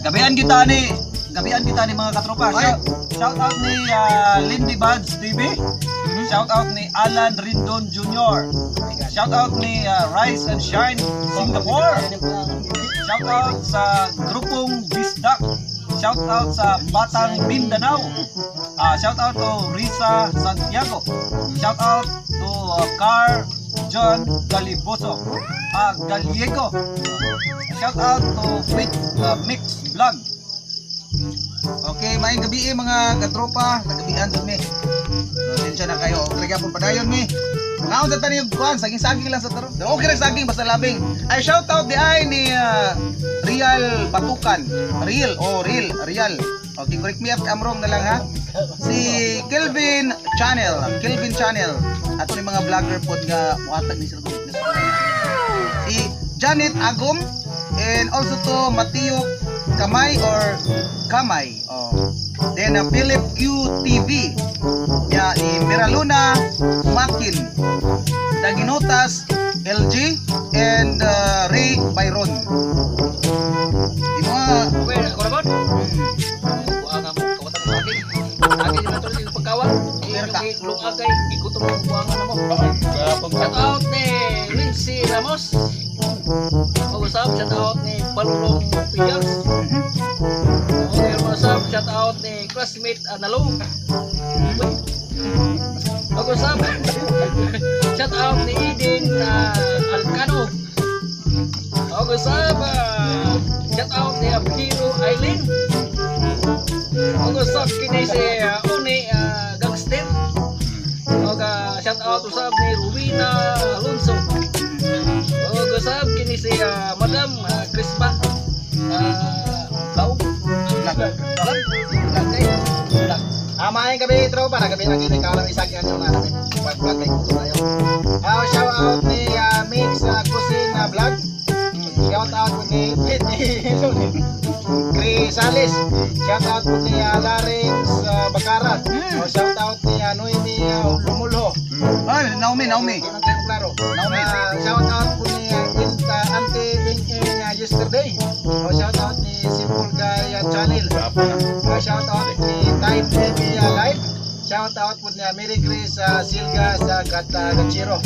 Gabian kita ni mga katropa. Shout out ni Lindy Buds TV. Shout out ni Alan Rindon Jr. Shout out ni Rise and Shine Singapore. Shout out sa grupong Bisdak. Shout out sa Batang Mindanao. Shout out to Risa Santiago. Shout out to Car John Galiboso. Gallego. Shout out to Quick Mix Vlog. Okay, maayong gabi mga katropa. Nagabihan dun mi. Sensya na kayo. Okay ka po padayon mi. Ngaon sa tani yung kuhan, saging-saging lang sa taro. Okay lang saging, basta labing. Ay, shout out di ay ni Real Patukan. Real. Okay, correct me if I'm wrong na lang ha. Si Kelvin Channel. Ato ni mga vlogger pod nga muhatag ni sila. Si Janet Agom and also to Mateo Kamay. Then Philip QTV. Ni Miraluna Makin. Daginotas LG and Ray Byron. Di mga ako naman. Buang mo kawatan mo akin. Akin yung natuloy yung pagkawan. Yung agay, ikutom mo buangan mo. Shout out ni Lindsay Ramos. Mag-usap, shout out ni Balulong Pias. Shout out ni classmate Analong. Mag-usap, shout out ni Eden Alcano. Mag-usap, shout out ni Abhiro Aileen. Mag-usap kini si Uni Gangster. Shout out usap ni Rubina Alonso. Mag-usap kini si Madam Crispa Lau. Maayong gabi tropa, nagabi na kita ikaw lang isagyan yung natin. Pag-vlog kay kuto tayo. Shout out ni Mix Cuisine Vlog. Shout out po ni Crisales. Shout out po ni Larins Baccara. Shout out ni Noemi Lumulho. Naomi. Claro. Shout out po ni Auntie Binking yesterday. Shout out ni Simple Guy Channel. Shout out ni Time TV Live. Shout out po ni Mary Grace Silga sa Gatchiro.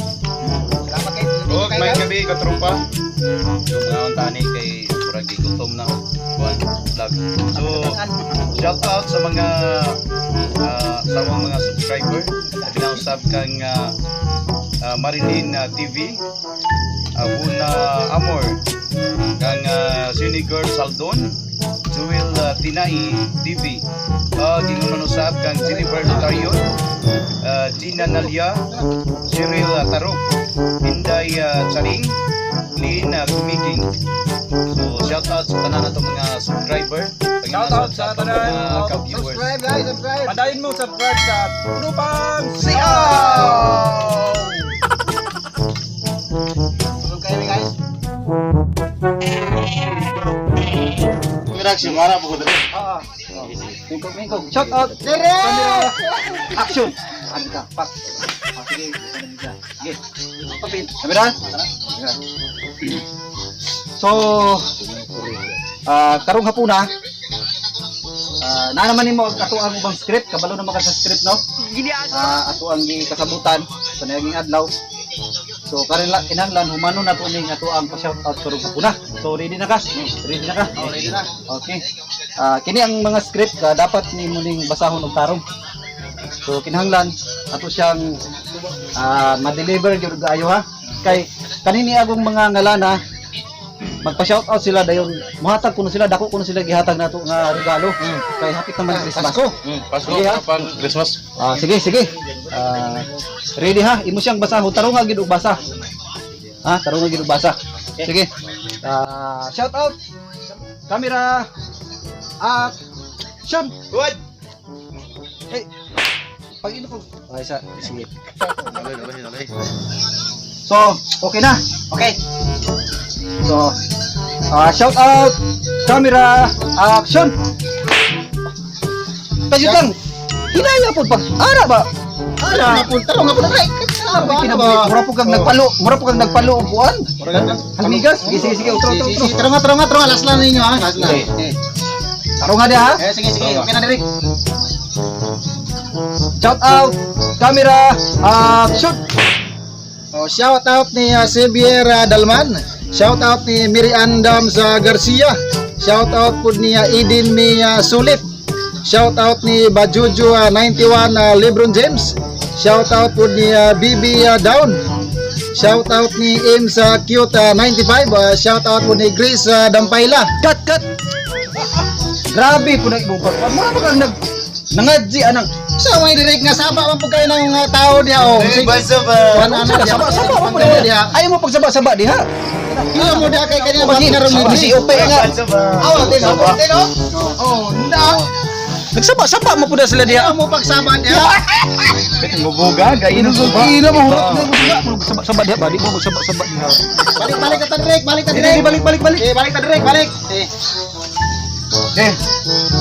Salamat kayo. May gabi katropa. Yung mga untani kay Puragi Gutom na vlog. So, shout out sa mga subscriber. Pinausap kang Marilyn TV, Buna Amor, kang Sinigor Saldon, Jewel Tinai TV, ginunusap kang Jennifer Lotarion, Gina Nalia, Cyril Tarok, Inday Charing, Lynn Kumiking. So shout out sa tanan nato mga subscriber. Shout out sa tanan ka-viewers. Subscribe guys, subscribe. Padayon mo subscribe sa Grupang Siaw. Tulog kayo guys. Reaction mana po ko dito. Mingkog. Shout out. Camera. Action. Anda pak. Sige. Sige. Papin. Kamera. So, karong hapuna. Na naman nimo ato ang ubang script, kabalo naman ka sa script no. Ato ang gikasabutan sa naging adlaw. So kinahanglan humano na to ning ato ang pa-shout out karong hapuna. So ready na ka? Ready na ka? Ready na. Okay. Kini ang mga script dapat nimo ning basahon og tarong. So kinahanglan ato siyang ma-deliver gyud ayo ha. Kay kanini agong mga ngalana magpa-shout out sila dayon muhatag kuno sila dako kuno sila gihatag nato nga regalo. Kay hapit naman ang Christmas. Pasko pang Christmas. Sige. Ready ha? Imo siyang basahon tarong nga gid og basa. Tarong nga gid og basa. Sige. Shout out. Camera. Action. What? Hey. Pag ino ko. Sige. Dali. So, okay na. Okay. So, shout out. Camera. Action. Kayutang. Hinaya po pag ara ba? Ara na po tarong nga po na kay. Mura po kang nagpalo og kuan. Halmigas. Sige, utro. Tarong nga, last lang ninyo ha. Last lang. Taro nga dia ha. Sige, okay na Derek. Shout out, camera, shoot. Shout out ni Xavier Dalman. Shout out ni Miriam Garcia. Shout out po ni Eden Sulit. Shout out ni Bajuju 91 Lebron James. Shout out po ni BB Down. Shout out ni Ames Cute 95. Shout out po ni Grace Dampayla. Cut. Grabe po na imong pagkuan. Mura pa kang nangadji anang. So may direct nga saba man po kayo ng tao diha o. Saba mo po diha. Ayaw mo pagsaba-saba diha. Iya mo diha kay kanina pagkaroon ni Si Ope nga. Awa tino. Oh, nda. Nagsaba-saba mo po na sila diha. Iya mo pagsaba diha. Ngubuga, gaino ko ba? Ina mo saba diha, balik mo saba diha. Balik ka direct, balik. Balik ka direct, balik.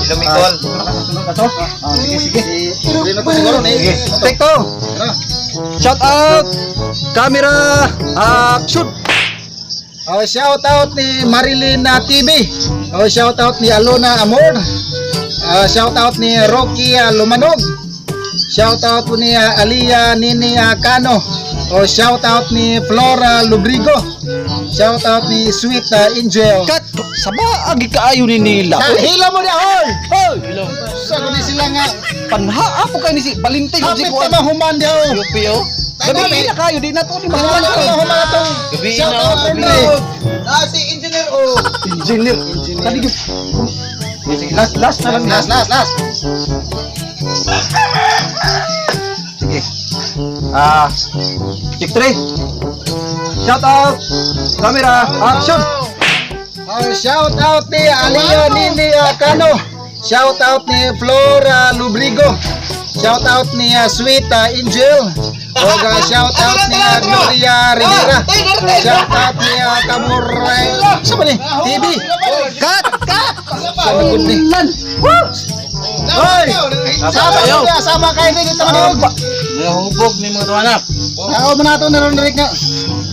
Ilumikol. Sige. Dili ko siguro ni. Take to. Shout out, camera, shoot. Shout out ni Marilyn TV. Shout out ni Alona Amor. Shout out ni Rocky Lumanog. Shout out po ni Alia Nini Cano. Shout out ni Flora Lubrigo. Shout out ni Sweet Angel. Cut. Saba agi kaayo ni nila. Hila mo na hol. Hoy. Sa ni sila nga Panha po kay ni si Balinting hapit ka mahuman daw. Yupi oh. Gabi na kayo di na to ni Mahuman Mahuman. to. Gabi Shout na, out gabi. ni si Engineer O. Engineer. Kadi gyud. Sige, last na lang. Last. Sige. Check 3. Shout out. Camera, action. Shout out ni Alia Nini Cano. Shout out ni Flora Lubrigo. Shout out ni Sweet Angel. Shout out ni Gloria Rivera. Shout out ni Kamuray. Siapa ni? TV. Cut. Sabagod ni. Hoy! Sama kayo dito maniog. Nahubog ni mga anak. Ako mo nato na ron direct nga.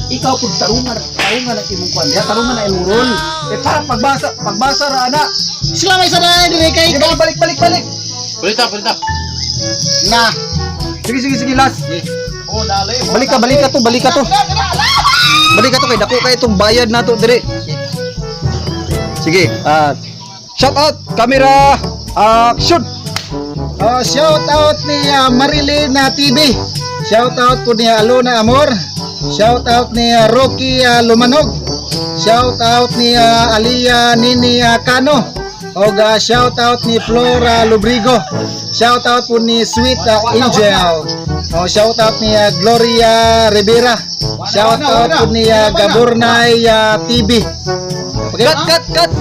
Ikaw pud tarungan na imong kwan. Ya tarungan na imong role. Para pagbasa ra ana. Sila may sana dire kay Balik. Balita. na. Sige last. Oh, dali. Balik ka to. Balik ka to kay dako kay itong bayad nato dire. Sige. Shout out, camera, action. Shout out ni Marilyn TV. Shout out po ni Alona Amor. Shout out ni Rocky Lumanog. Shout out ni Alia Nini Cano. Shout out ni Flora Lubrigo. Shout out po ni Sweet Angel. Shout out ni Gloria Rivera. Shout out po ni Gaburnay TV. Cut.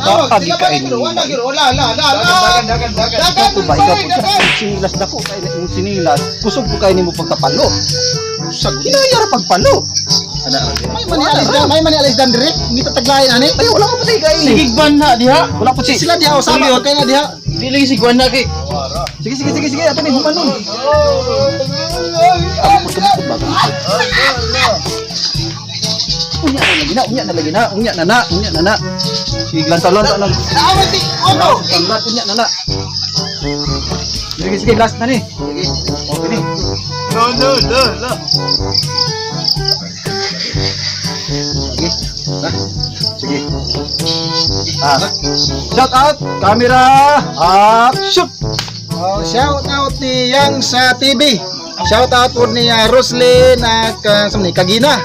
Agi ka ini. Ikaw ba sinilas dako kay imong sinilas. Kusog po kay nimo pagkapalo. Hinayar pagpalo. May mani alis dan direct ngita taglayan ani. Ay wala ko patay kay. Sigigban na diha. Wala po si. Sila diha usama kay na diha. Dili sigwan na kay. Sige ato ni humanon. Unya na na. Sige lantaw na. Awa si Oto. Unya na. Sige last na ni. Sige. Okay ni. No. Sige. Shout out, camera, shoot. Shout out ni Yang sa TV. Shout out po ni Roslyn Kagina.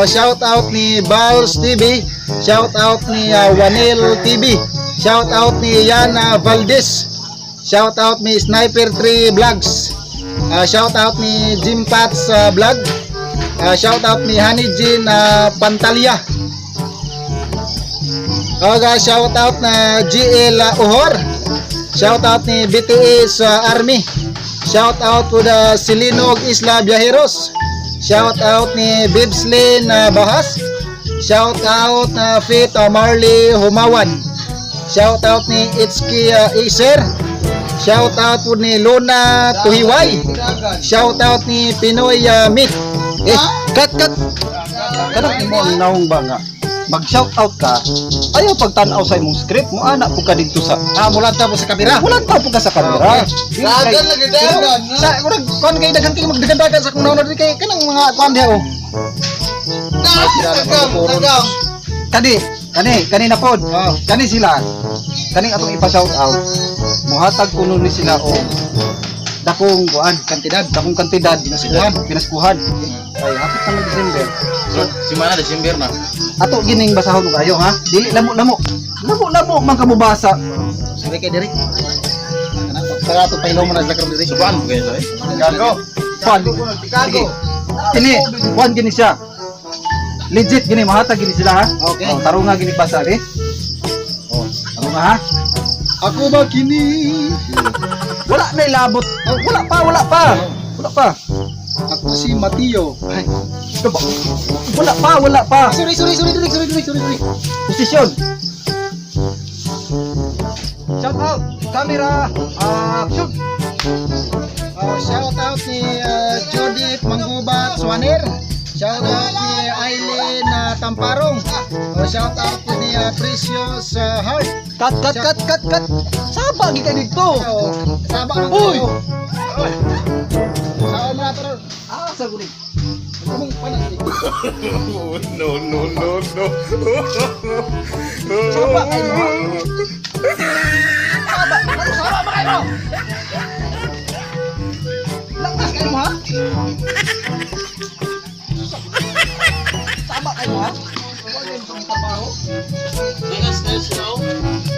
Shout out ni Balls TV. Shout out ni Wanel TV. Shout out ni Yana Valdez. Shout out ni Sniper 3 Vlogs. Shout out ni Jim Pats Vlog. Shout out ni Honey Jean Pantalia. Shout out na GL Uhor. Shout out ni BTS Army. Shout out to the Silinog Isla Viajeros. Shout out ni Bibslin Bahas. Shout out na Fit Marley Humawan. Shout out ni Itski Iser. Shout out po ni Luna Tuhiway. Shout out ni Pinoy Meat. Cut. Kanang imo ang naong ba nga? Mag-shout out ka. Ayaw pagtan-aw sa imong script mo ana po ka dito sa Mulan ta po sa kamera. wala pa po ka sa kamera. Dagan lagi dagan. Sa murag kon kay daghan kay magdagan-dagan sa kung naon kay kanang mga kuan diha oh. Tagam. Kani na pod. Kani sila. Kaning atong ipa-shout out. Muhatag kuno ni sila o dakong kantidad pinaskuhan. Ay hapit sa December. So, si mana December na. Ato gining basahon mo kayo ha. Dili lamo man ka mubasa. Sige kay diri. Para to paylo mo na sa karon diri. Subuan mo kayo sa Gago. Juan. Sige. Kini Juan gini siya. Legit gini mahatag gini sila ha. Okay. Oh, tarunga gini basa ni. Oh, tarunga ha. Ako ba kini? Wala na ilabot. Oh, wala pa. Ako si Mateo. Ay, Ito ba? Wala pa. sorry. Posisyon. Shout out. Camera. Action. Shout out ni Judith Manggubat Swaner. Shout out ni Aileen Tamparong. Shout out ni Precious Heart. Cut. Saba gi ka dito. Saba ng Uy! Saan mo na pero? Asa guni? Kumong panas. No. Saba kayo. Saba ba kayo? Lakas kayo ha? Saba kayo ha? Huwag kayo sa trabaho.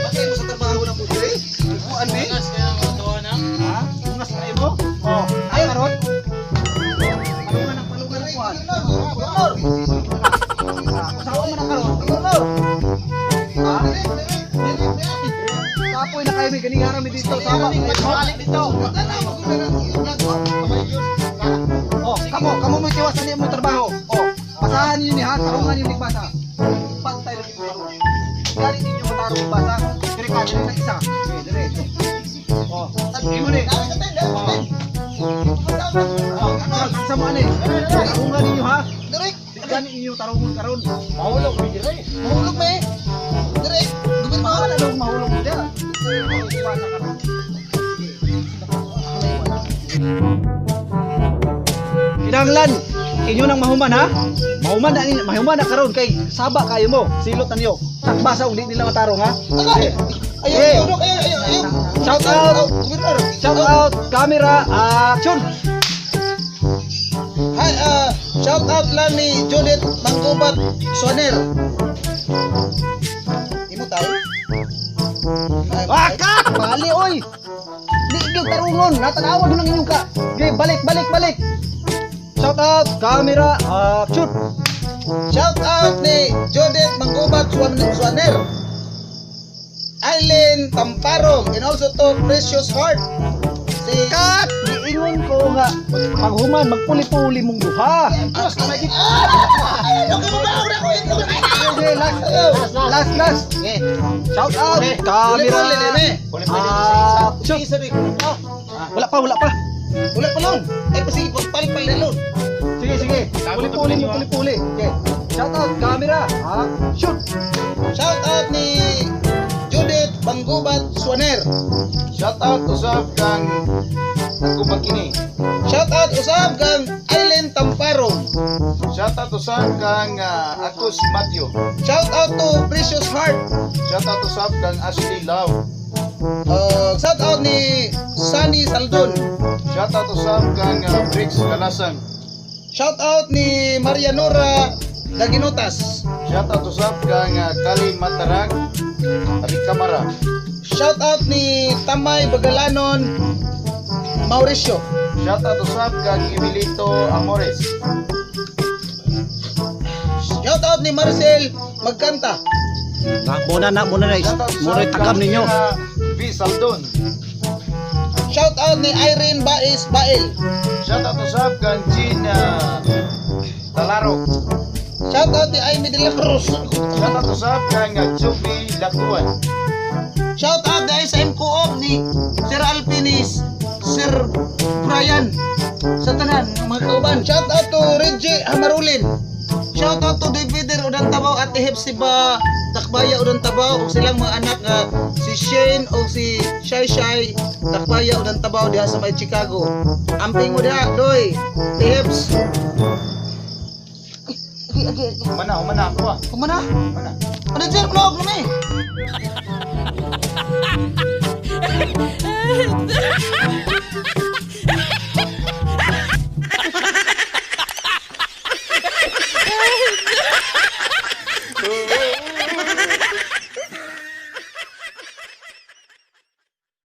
Ba't kayo sa trabaho ng puto eh? Buwan eh? Ha? Bungas kayo mo? Oh, ay karon. Palungan ng kuwan. Gobernador. Usawa mo na karon. Gobernador. Ha? Kapoy na kayo may ganihara mi dito. Sama balik dito. Oh, kamo mo tiwasan niyo mo trabaho. Oh, basahan niyo ni ha, tarungan niyo ni basa. Pantay lang dito karon. Gali ninyo matarong basa. Dire ka na isa. Dire. Oh, tabi mo ni. Sa mga ni. Tarungan ninyo ha. Direk. Gani ninyo tarungan karon. Mahulog mi dire. Mahulog me. Direk. Dugin mo na daw mahulog dia. Kinahanglan inyo nang mahuman ha. Mahuman na karon kay saba kayo mo. Silot na niyo. Takbasa ug di nila matarong ha. Ayo. Shout out, camera, action. Hi, shout out lang ni Judith Manggubat Soner. Imo tayo. Kat! Bali oy. Di gyud tarungon, natanawa nang inyong ka. Okay, balik. Shout out, camera, action. Shout out ni Judith Manggubat Soner. Aileen Tamparong and also to Precious Heart. Si Kat! Diingon ko nga paghuman magpuli-puli mong duha. Okay, last. Okay. Shout out, camera, action. Wala pa. Ulit pa lang. Ay pasige palit na lon. Sige. Puli-puli. Okay. Shout out, camera, action. Shout out ni Judith Manggubat Soner. Shout out usab kang nagkubag kini. Shout out usab kang Aileen Tamparong. Shout out usab kang ako si Matthew. Shout out to Precious Heart. Shout out usab kang Ashley Love. Shout out ni Sunny Saldon. Shout out usab kang Briggs Kalasan. Shout out ni Marianora Daginotas. Shout out usab kang Kali Matarag. Abi Kamara. Shout out ni Tamay Bagalanon Mauricio. Shout out usab kang Emilito Amores. Shout out ni Marcel Magkanta. Muna na. Shout out Muna usab takam kang ninyo. V Saldon. Shout out ni Irene Baez Bael. Shout out usab kang Jean Talaro. Shout out ni Amy De La Cruz. Shout out usab kang Joby Lakuan. Shout out guys sa MCOOP ni Sir Alpinis, Sir Brian, sa tanan mga kauban. Shout out to Reggie Hamarulin. Shout out to Davider Udang Tabaw at Hepsi ba Takbaya Udang Tabaw ug silang mga anak nga si Shane o si Shy Shy Takbaya Udang Tabaw diha sa may Chicago. Amping mo diha, doy. Tips. Umana ako ah. Umana. Ano dyan vlog mo ni?